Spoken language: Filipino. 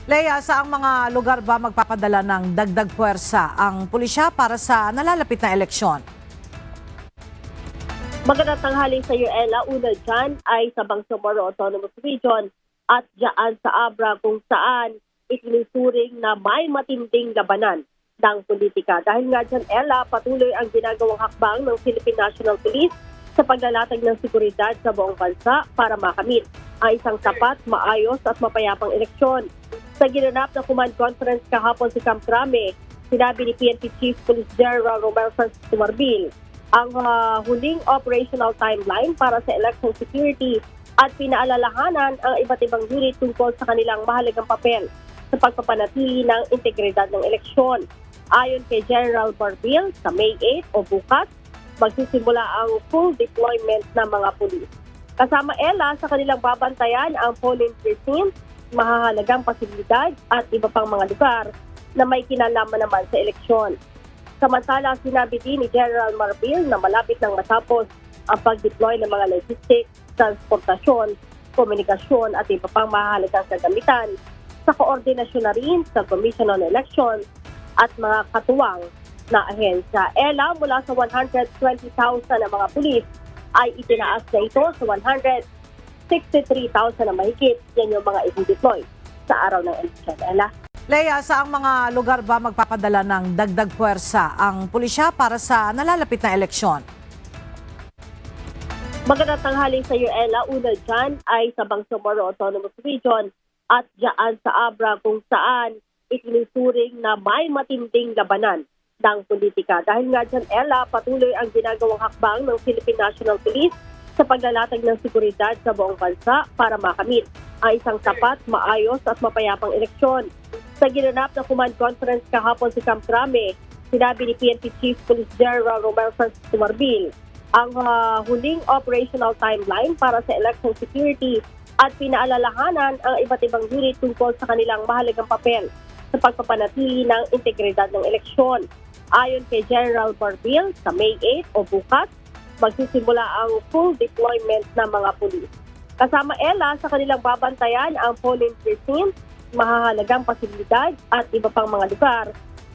Lea, saang mga lugar ba magpapadala ng dagdag puwersa ang pulisya para sa nalalapit na eleksyon? Magandang tanghali sa iyo, Ella. Una dyan ay sa Bangsamoro Autonomous Region at dyan sa Abra kung saan itinuturing na may matinding labanan ng politika. Dahil nga dyan, Ella, patuloy ang ginagawang hakbang ng Philippine National Police sa paglalatag ng seguridad sa buong bansa para makamit ang isang tapat, maayos at mapayapang eleksyon. Sa ginanap na command conference kahapon sa Camp Crame, sinabi ni PNP Chief Police General Romel Francisco Marbil ang huling operational timeline para sa election security at pinaalalahanan ang iba't ibang unit tungkol sa kanilang mahalagang papel sa pagpapanatili ng integridad ng eleksyon. Ayon kay General Marbil, sa May 8 o bukas, magsisimula ang full deployment ng mga pulis. Kasama Ella sa kanilang babantayan ang polling precinct, mahahalagang pasilidad at iba pang mga lugar na may kinalaman naman sa eleksyon. Samantala, sinabi din ni General Marbil na malapit nang matapos ang pag-deploy ng mga logistics, transportasyon, komunikasyon at iba pang mahahalagang kagamitan sa koordinasyon na rin sa Commission on Elections at mga katuwang na ahensya. Ella, mula sa 120,000 na mga pulis ay itinaas na ito sa 163,000 na mahigit. Yan yung mga i-deploy sa araw ng eleksyon. Ella? Lea, saang mga lugar ba magpapadala ng dagdag puwersa ang pulisya para sa nalalapit na eleksyon? Magandang tanghali sa iyo, Ella. Una dyan ay sa Bangsamoro Autonomous Region at dyan sa Abra kung saan itinuturing na may matinding labanan ng politika. Dahil nga dyan, Ella, patuloy ang ginagawang hakbang ng Philippine National Police sa paglalatag ng seguridad sa buong bansa para makamit ang isang tapat, maayos at mapayapang eleksyon. Sa ginanap na command conference kahapon sa Camp Crame, sinabi ni PNP Chief Police General Romel Francisco Marbil ang huling operational timeline para sa election security at pinaalalahanan ang iba't ibang unit tungkol sa kanilang mahalagang papel sa pagpapanatili ng integridad ng eleksyon. Ayon kay General Marbil, sa May 8 o bukas, magsisimula ang full deployment ng mga pulis. Kasama Ella sa kanilang babantayan ang polling precinct, mahahalagang pasilidad at iba pang mga lugar